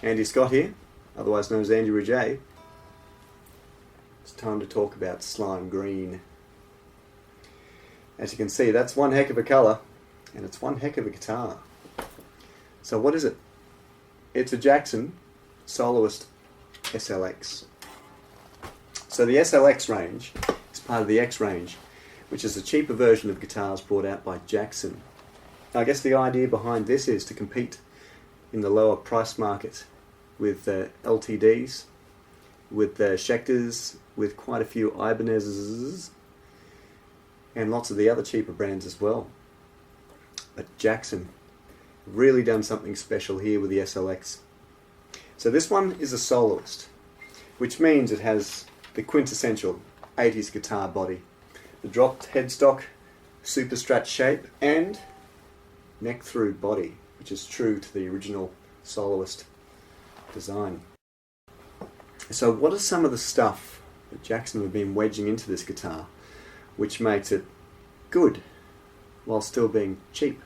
Andy Scott here, otherwise known as Andy J. It's time to talk about Slime Green. As you can see, that's one heck of a colour, and it's one heck of a guitar. So what is it? It's a Jackson Soloist SLX. So the SLX range is part of the X range, which is a cheaper version of guitars brought out by Jackson. I guess the idea behind this is to compete in the lower price market with LTDs, with Schecters, with quite a few Ibanez's, and lots of the other cheaper brands as well. But Jackson really done something special here with the SLX. So this one is a soloist, which means it has the quintessential 80s guitar body. The dropped headstock, super strat shape, and neck through body, which is true to the original soloist design. So what is some of the stuff that Jackson have been wedging into this guitar which makes it good while still being cheap?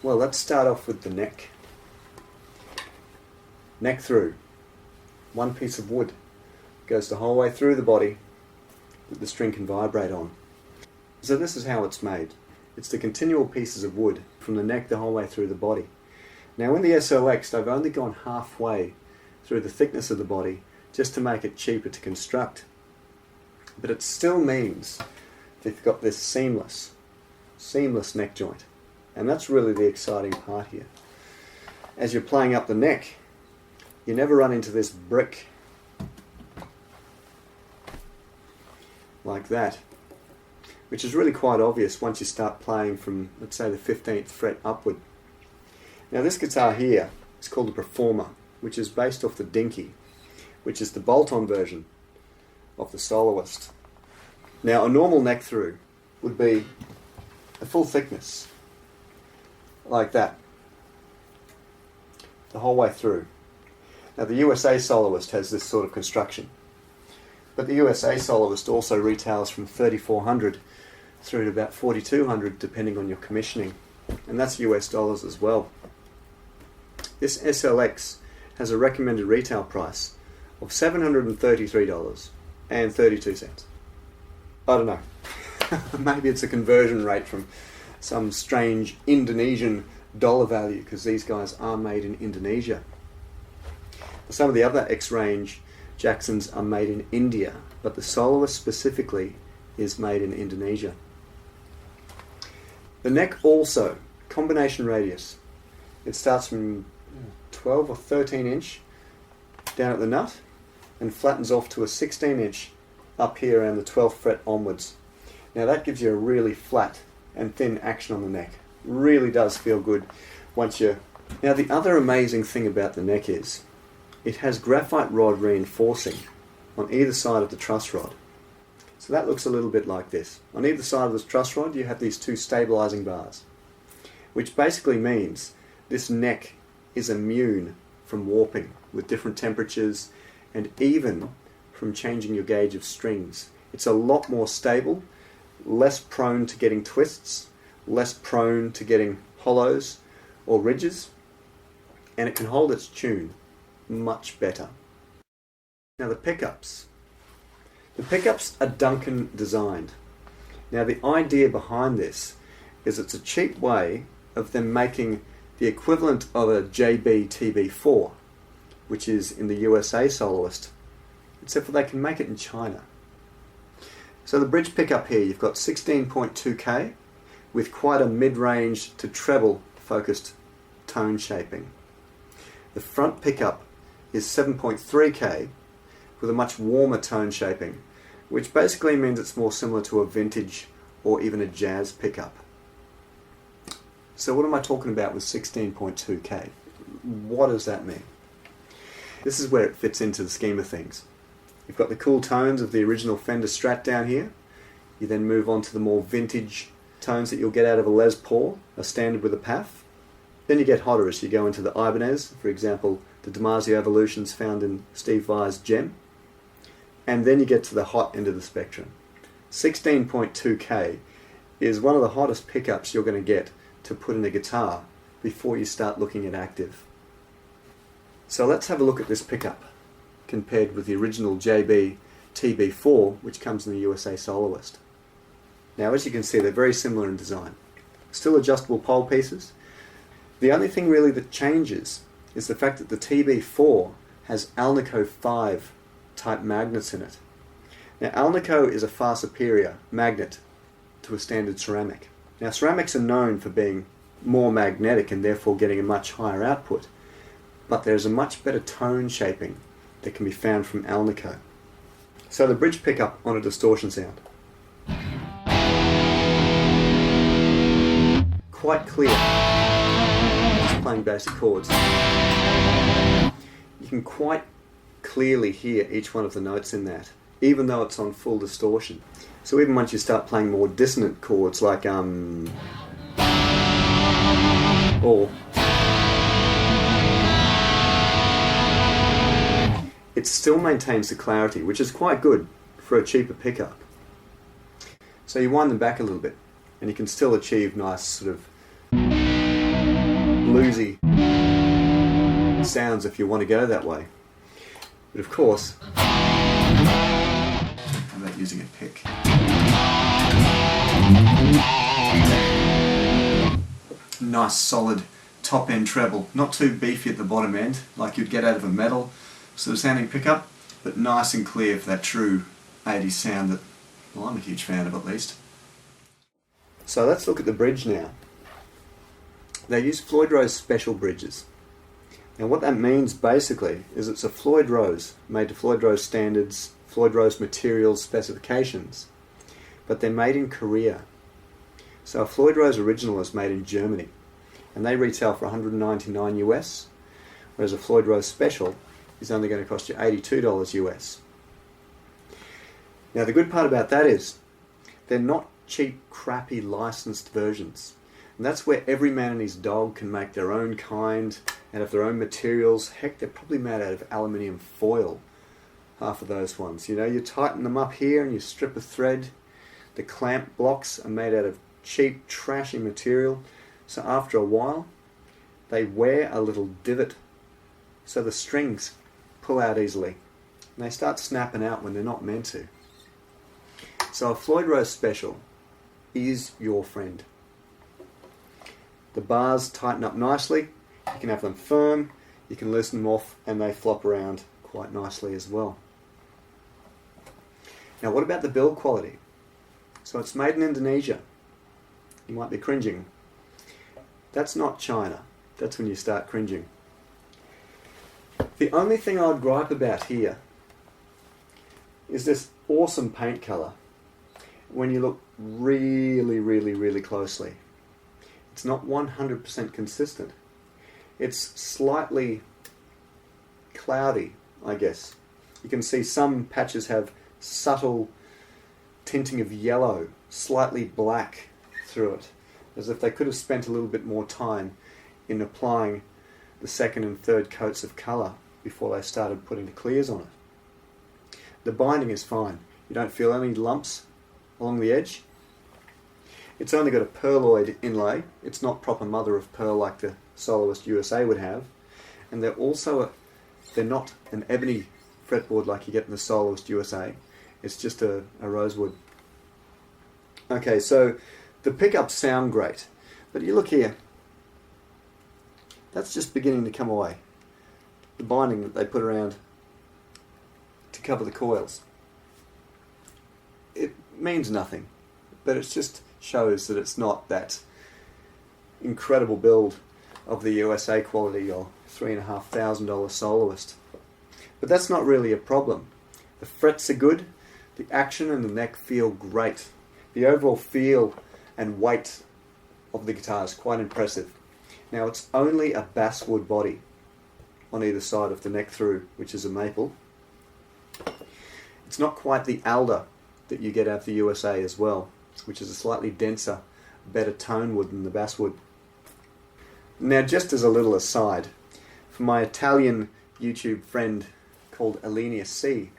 Well, let's start off with the neck. Neck through. One piece of wood goes the whole way through the body that the string can vibrate on. So this is how it's made. It's the continual pieces of wood from the neck the whole way through the body. Now in the SLX they've only gone halfway through the thickness of the body just to make it cheaper to construct. But it still means they've got this seamless neck joint. And that's really the exciting part here. As you're playing up the neck, you never run into this brick like that, which is really quite obvious once you start playing from, let's say, the 15th fret upward. Now this guitar here is called the Performer, which is based off the Dinky, which is the bolt-on version of the Soloist. Now a normal neck through would be a full thickness, like that, the whole way through. Now the USA Soloist has this sort of construction, but the USA Soloist also retails from $3,400 through to about $4,200 depending on your commissioning, and that's US dollars as well. This SLX has a recommended retail price of $733.32. I don't know. Maybe it's a conversion rate from some strange Indonesian dollar value, because these guys are made in Indonesia. Some of the other X-range Jacksons are made in India, but the Soloist specifically is made in Indonesia. The neck also, combination radius. It starts from 12 or 13 inch down at the nut and flattens off to a 16 inch up here around the 12th fret onwards. Now that gives you a really flat and thin action on the neck. Really does feel good once you... Now the other amazing thing about the neck is it has graphite rod reinforcing on either side of the truss rod. So that looks a little bit like this. On either side of the truss rod you have these two stabilizing bars, which basically means this neck is immune from warping with different temperatures and even from changing your gauge of strings. It's a lot more stable, less prone to getting twists, less prone to getting hollows or ridges, and it can hold its tune much better. Now the pickups. The pickups are Duncan designed. Now the idea behind this is it's a cheap way of them making the equivalent of a JB TB4, which is in the USA Soloist, except for they can make it in China. So the bridge pickup here, you've got 16.2K with quite a mid-range to treble focused tone shaping. The front pickup is 7.3K with a much warmer tone shaping, which basically means it's more similar to a vintage or even a jazz pickup. So what am I talking about with 16.2K? What does that mean? This is where it fits into the scheme of things. You've got the cool tones of the original Fender Strat down here. You then move on to the more vintage tones that you'll get out of a Les Paul, a standard with a PAF. Then you get hotter as you go into the Ibanez, for example, the Damasio Evolutions found in Steve Vai's Gem. And then you get to the hot end of the spectrum. 16.2K is one of the hottest pickups you're going to get to put in a guitar before you start looking at active. So let's have a look at this pickup compared with the original JB TB4, which comes in the USA Soloist. Now, as you can see, they're very similar in design. Still adjustable pole pieces. The only thing really that changes is the fact that the TB4 has Alnico 5 type magnets in it. Now, Alnico is a far superior magnet to a standard ceramic. Now, ceramics are known for being more magnetic and therefore getting a much higher output, but there's a much better tone shaping that can be found from Alnico. So the bridge pickup on a distortion sound. Quite clear, just playing basic chords. You can quite clearly hear each one of the notes in that, even though it's on full distortion. So even once you start playing more dissonant chords like or it still maintains the clarity, which is quite good for a cheaper pickup. So you wind them back a little bit and you can still achieve nice sort of bluesy sounds if you want to go that way. But of course, how about using a pick? Nice solid top end treble, not too beefy at the bottom end like you'd get out of a metal sort of sounding pickup, but nice and clear for that true 80s sound that, well, I'm a huge fan of at least. So let's look at the bridge now. They use Floyd Rose special bridges. Now what that means basically is it's a Floyd Rose made to Floyd Rose standards, Floyd Rose materials specifications, but they're made in Korea. So a Floyd Rose original is made in Germany and they retail for $199 US, whereas a Floyd Rose special is only going to cost you $82 US. Now the good part about that is they're not cheap, crappy licensed versions. And that's where every man and his dog can make their own kind out of their own materials. Heck, they're probably made out of aluminium foil, half of those ones. You know, you tighten them up here and you strip a thread. The clamp blocks are made out of cheap, trashy material. So after a while, they wear a little divot so the strings pull out easily. And they start snapping out when they're not meant to. So a Floyd Rose special is your friend. The bars tighten up nicely, you can have them firm, you can loosen them off and they flop around quite nicely as well. Now what about the build quality? So it's made in Indonesia. You might be cringing. That's not China. That's when you start cringing. The only thing I would gripe about here is this awesome paint colour when you look really, really, really closely. It's not 100% consistent. It's slightly cloudy, I guess. You can see some patches have subtle tinting of yellow, slightly black through it, as if they could have spent a little bit more time in applying the second and third coats of colour before they started putting the clears on it. The binding is fine. You don't feel any lumps along the edge. It's only got a pearloid inlay. It's not proper mother of pearl like the Soloist USA would have. And they're not an ebony fretboard like you get in the Soloist USA. It's just a rosewood. Okay, so the pickups sound great. But you look here. That's just beginning to come away. The binding that they put around to cover the coils. It means nothing. But it just shows that it's not that incredible build of the USA quality or $3,500 Soloist. But that's not really a problem. The frets are good, the action and the neck feel great. The overall feel and weight of the guitar is quite impressive. Now it's only a basswood body on either side of the neck through, which is a maple. It's not quite the alder that you get out of the USA as well, which is a slightly denser, better tone wood than the basswood. Now just as a little aside, for my Italian YouTube friend called Alenia C,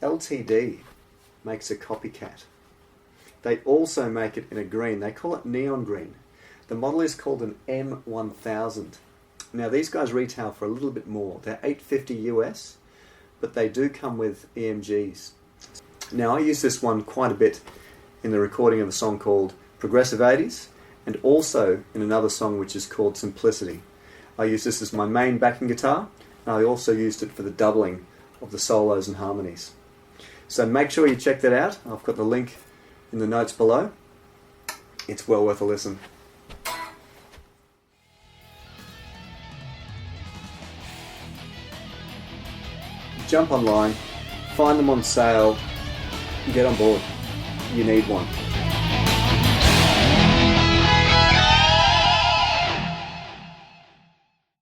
LTD makes a copycat. They also make it in a green. They call it neon green. The model is called an M1000. Now these guys retail for a little bit more. They're $850 US, but they do come with EMGs. Now I use this one quite a bit in the recording of a song called Progressive 80s, and also in another song which is called Simplicity. I use this as my main backing guitar, and I also used it for the doubling of the solos and harmonies. So make sure you check that out. I've got the link in the notes below. It's well worth a listen. Jump online, find them on sale, and get on board. You need one.